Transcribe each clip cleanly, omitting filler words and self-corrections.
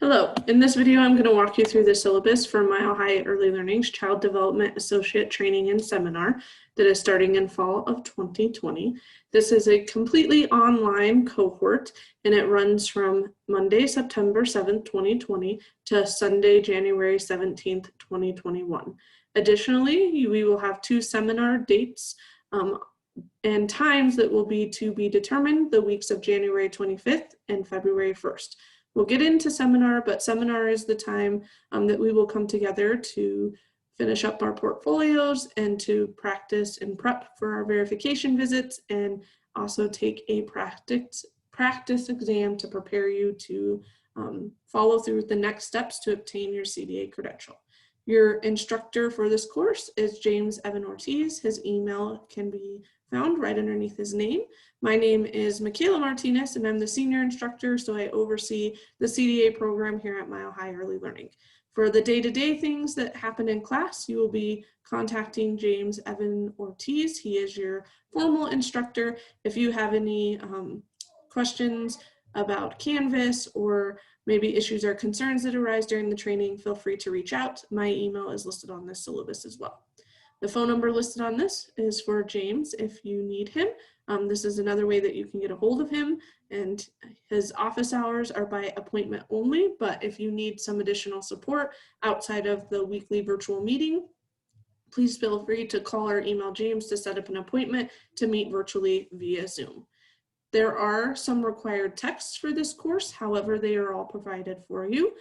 Hello, in this video I'm going to walk you through the syllabus for Mile High Early Learning's Child Development Associate Training and Seminar that is starting in fall of 2020. This is a completely online cohort and it runs from Monday, September 7th, 2020 to Sunday, January 17th, 2021. Additionally, we will have two seminar dates and times that will be to be determined the weeks of January 25th and February 1st. We'll get into seminar, but seminar is the time that we will come together to finish up our portfolios and to practice and prep for our verification visits and also take a practice exam to prepare you to follow through with the next steps to obtain your CDA credential. Your instructor for this course is James Evan Ortiz. His email can be found right underneath his name. My name is Michaela Martinez and I'm the senior instructor, so I oversee the CDA program here at Mile High Early Learning. For the day-to-day things that happen in class, you will be contacting James Evan Ortiz. He is your formal instructor. If you have any questions about Canvas or maybe issues or concerns that arise during the training, feel free to reach out. My email is listed on this syllabus as well. The phone number listed on this is for James if you need him. This is another way that you can get a hold of him, and his office hours are by appointment only, but if you need some additional support outside of the weekly virtual meeting, please feel free to call or email James to set up an appointment to meet virtually via Zoom. There are some required texts for this course, however, they are all provided for you.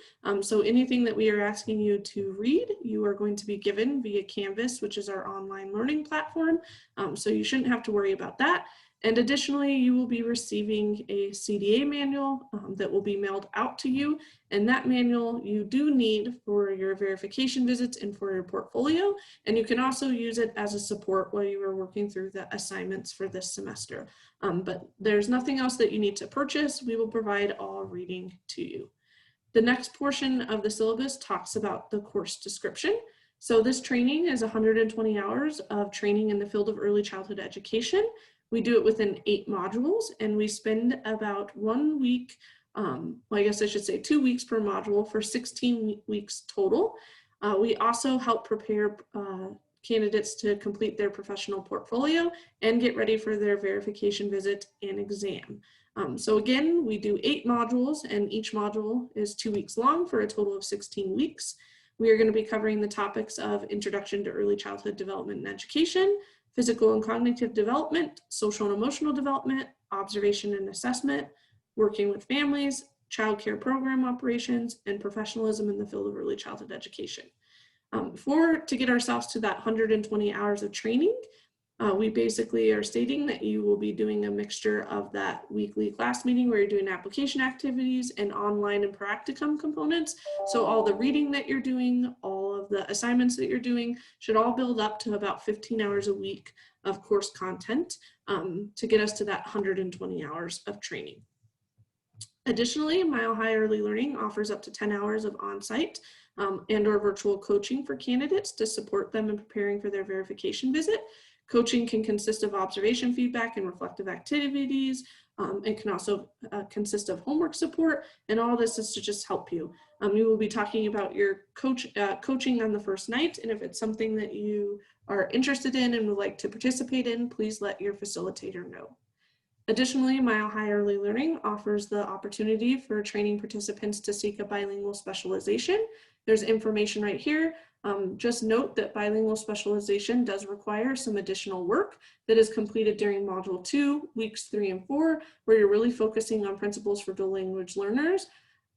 So anything that we are asking you to read, you are going to be given via Canvas, which is our online learning platform. So you shouldn't have to worry about that. And additionally, you will be receiving a CDA manual that will be mailed out to you. And that manual you do need for your verification visits and for your portfolio. And you can also use it as a support while you are working through the assignments for this semester. But there's nothing else that you need to purchase. We will provide all reading to you. The next portion of the syllabus talks about the course description. So this training is 120 hours of training in the field of early childhood education. We do it within 8 modules and we spend about 1 week, well, I guess I should say 2 weeks per module for 16 weeks total. We also help prepare candidates to complete their professional portfolio and get ready for their verification visit and exam. So again, we do 8 modules and each module is 2 weeks long for a total of 16 weeks. We are going to be covering the topics of Introduction to Early Childhood Development and Education, Physical and Cognitive Development, Social and Emotional Development, Observation and Assessment, Working with Families, Child Care Program Operations, and Professionalism in the field of early childhood education. To get ourselves to that 120 hours of training, we basically are stating that you will be doing a mixture of that weekly class meeting where you're doing application activities and online and practicum components. So all the reading that you're doing, all of the assignments that you're doing should all build up to about 15 hours a week of course content to get us to that 120 hours of training. Additionally, Mile High Early Learning offers up to 10 hours of on-site and or virtual coaching for candidates to support them in preparing for their verification visit. Coaching can consist of observation feedback and reflective activities. It can also consist of homework support, and all this is to just help you. You will be talking about your coaching on the first night, and if it's something that you are interested in and would like to participate in, please let your facilitator know. Additionally, Mile High Early Learning offers the opportunity for training participants to seek a bilingual specialization. There's information right here. Just note that bilingual specialization does require some additional work that is completed during Module 2, weeks 3 and 4, where you're really focusing on principles for dual language learners.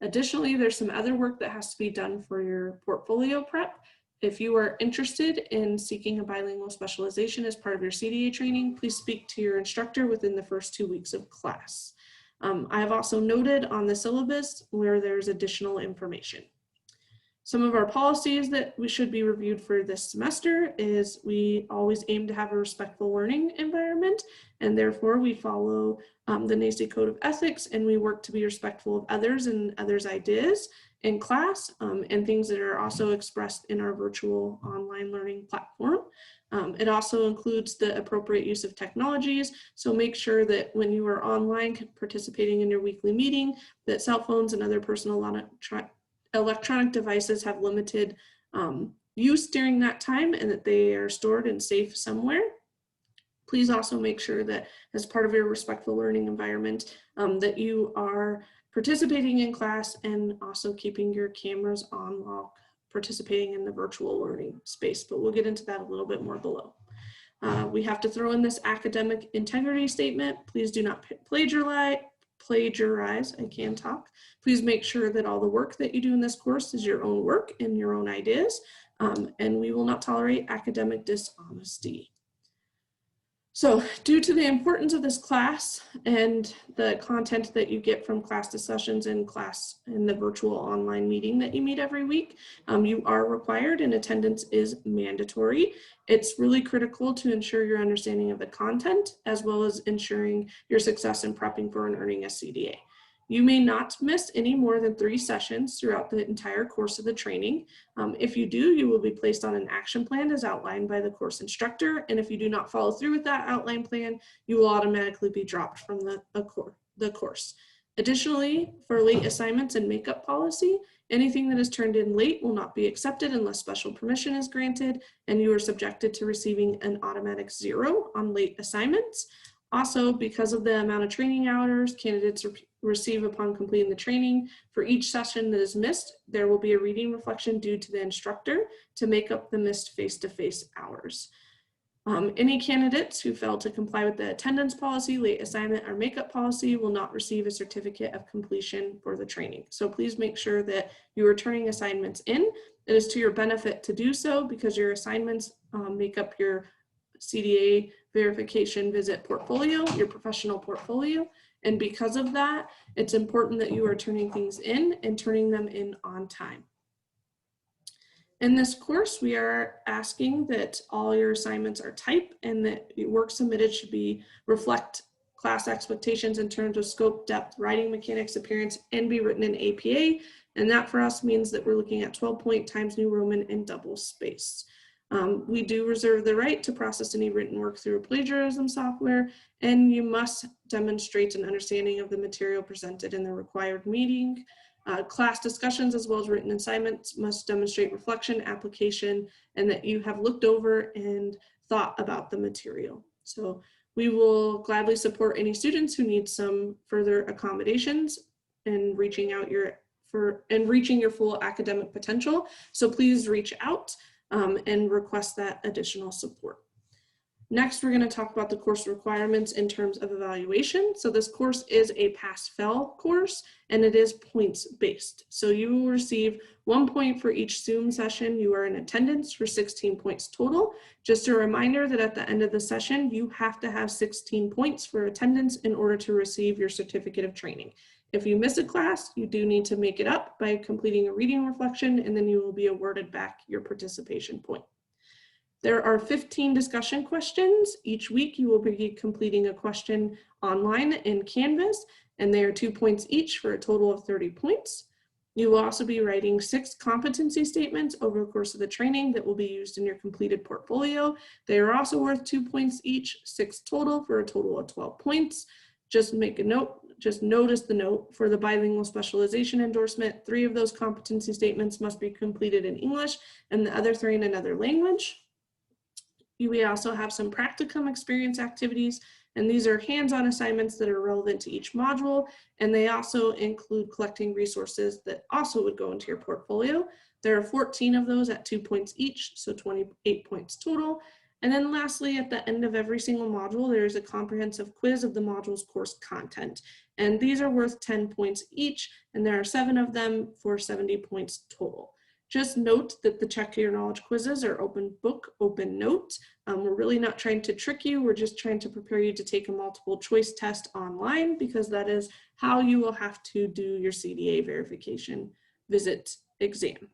Additionally, there's some other work that has to be done for your portfolio prep. If you are interested in seeking a bilingual specialization as part of your CDA training, please speak to your instructor within the first 2 weeks of class. I have also noted on the syllabus where there's additional information. Some of our policies that we should be reviewed for this semester is we always aim to have a respectful learning environment, and therefore we follow the NACCE Code of Ethics, and we work to be respectful of others and others' ideas in class, and things that are also expressed in our virtual online learning platform. It also includes the appropriate use of technologies, so make sure that when you are online participating in your weekly meeting, that cell phones and other personal electronic devices have limited use during that time and that they are stored and safe somewhere. Please also make sure that as part of your respectful learning environment that you are participating in class and also keeping your cameras on while participating in the virtual learning space, but we'll get into that a little bit more below. We have to throw in this academic integrity statement. Please do not plagiarize, I can talk. Please make sure that all the work that you do in this course is your own work and your own ideas, and we will not tolerate academic dishonesty. So due to the importance of this class and the content that you get from class discussions and class in the virtual online meeting that you meet every week, you are required and attendance is mandatory. It's really critical to ensure your understanding of the content as well as ensuring your success in prepping for and earning a CDA. You may not miss any more than 3 sessions throughout the entire course of the training. If you do, you will be placed on an action plan as outlined by the course instructor. And if you do not follow through with that outline plan, you will automatically be dropped from the course. Additionally, for late assignments and makeup policy, anything that is turned in late will not be accepted unless special permission is granted, and you are subjected to receiving an automatic 0 on late assignments. Also, because of the amount of training hours candidates receive upon completing the training, for each session that is missed, there will be a reading reflection due to the instructor to make up the missed face-to-face hours. Any candidates who fail to comply with the attendance policy, late assignment, or makeup policy will not receive a certificate of completion for the training. So please make sure that you are turning assignments in. It is to your benefit to do so because your assignments make up your CDA verification visit portfolio, your professional portfolio. And because of that, it's important that you are turning things in and turning them in on time. In this course, we are asking that all your assignments are typed and that the work submitted should reflect class expectations in terms of scope, depth, writing mechanics, appearance, and be written in APA. And that for us means that we're looking at 12-point Times New Roman and double space. We do reserve the right to process any written work through a plagiarism software, and you must demonstrate an understanding of the material presented in the required meeting. Class discussions as well as written assignments must demonstrate reflection, application, and that you have looked over and thought about the material. So we will gladly support any students who need some further accommodations in reaching your full academic potential. So please reach out and request that additional support. Next, we're going to talk about the course requirements in terms of evaluation. So this course is a pass-fail course, and it is points-based. So you will receive 1 point for each Zoom session you are in attendance for 16 points total. Just a reminder that at the end of the session, you have to have 16 points for attendance in order to receive your certificate of training. If you miss a class, you do need to make it up by completing a reading reflection, and then you will be awarded back your participation point. There are 15 discussion questions. Each week you will be completing a question online in Canvas, and they are 2 points each for a total of 30 points. You will also be writing 6 competency statements over the course of the training that will be used in your completed portfolio. They are also worth 2 points each, 6 total for a total of 12 points. Just make a note, just notice the note for the bilingual specialization endorsement. 3 of those competency statements must be completed in English and the other 3 in another language. We also have some practicum experience activities, and these are hands-on assignments that are relevant to each module, and they also include collecting resources that also would go into your portfolio. There are 14 of those at 2 points each, so 28 points total. And then lastly, at the end of every single module, there is a comprehensive quiz of the module's course content. And these are worth 10 points each, and there are 7 of them for 70 points total. Just note that the Check Your Knowledge quizzes are open book, open note. We're really not trying to trick you. We're just trying to prepare you to take a multiple choice test online because that is how you will have to do your CDA verification visit exam.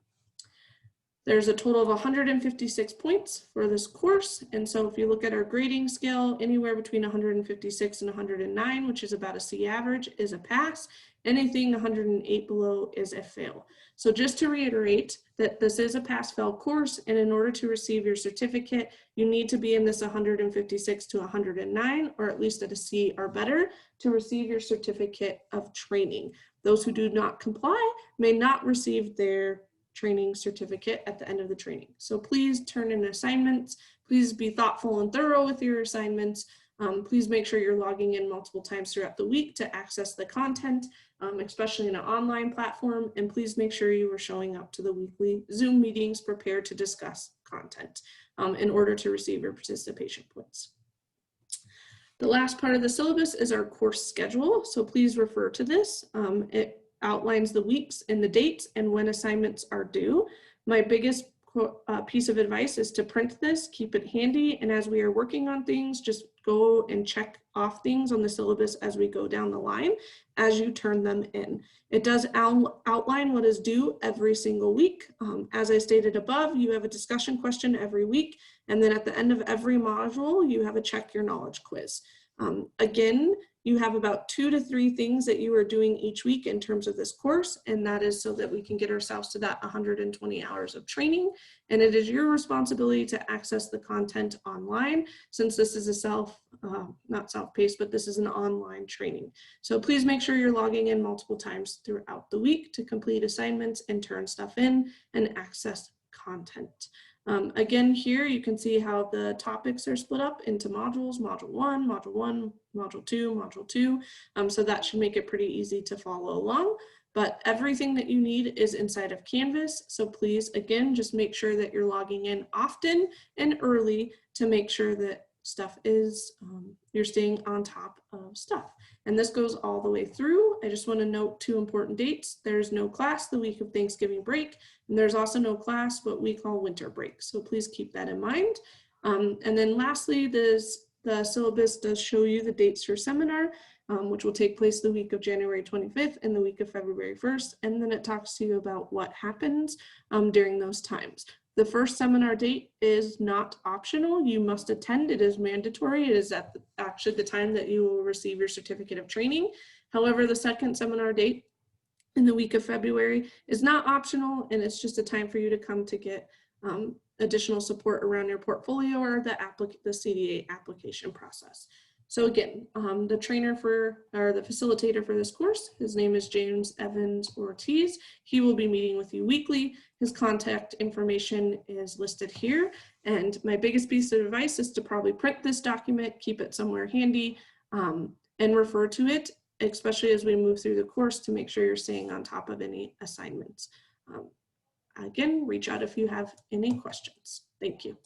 There's a total of 156 points for this course. And so if you look at our grading scale, anywhere between 156 and 109, which is about a C average, is a pass. Anything 108 below is a fail. So just to reiterate that this is a pass-fail course, and in order to receive your certificate, you need to be in this 156 to 109, or at least at a C or better, to receive your certificate of training. Those who do not comply may not receive their training certificate at the end of the training. So please turn in assignments. Please be thoughtful and thorough with your assignments. Please make sure you're logging in multiple times throughout the week to access the content, especially in an online platform. And please make sure you are showing up to the weekly Zoom meetings prepared to discuss content in order to receive your participation points. The last part of the syllabus is our course schedule. So please refer to this. It outlines the weeks and the dates and when assignments are due. My biggest piece of advice is to print this, keep it handy, and as we are working on things, just go and check off things on the syllabus as we go down the line as you turn them in. It does outline what is due every single week. As I stated above, you have a discussion question every week, and then at the end of every module, you have a check your knowledge quiz. Again, you have about 2 to 3 things that you are doing each week in terms of this course, and that is so that we can get ourselves to that 120 hours of training. And it is your responsibility to access the content online, since this is a not self-paced, but this is an online training. So please make sure you're logging in multiple times throughout the week to complete assignments and turn stuff in and access content. Again, here you can see how the topics are split up into modules, module 1, module 2, module 2. So that should make it pretty easy to follow along. But everything that you need is inside of Canvas. So please, again, just make sure that you're logging in often and early to make sure that stuff is, you're staying on top of stuff. And this goes all the way through. I just want to note 2 important dates. There's no class the week of Thanksgiving break, and there's also no class what we call winter break. So please keep that in mind. And then lastly, the syllabus does show you the dates for seminar, which will take place the week of January 25th and the week of February 1st. And then it talks to you about what happens during those times. The first seminar date is not optional. You must attend. It is mandatory. It is actually the time that you will receive your certificate of training. However, the second seminar date in the week of February is not optional, and it's just a time for you to come to get additional support around your portfolio or the CDA application process. So again, the facilitator for this course, his name is James Evans Ortiz. He will be meeting with you weekly. His contact information is listed here. And my biggest piece of advice is to probably print this document, keep it somewhere handy, and refer to it, especially as we move through the course, to make sure you're staying on top of any assignments. Again, reach out if you have any questions. Thank you.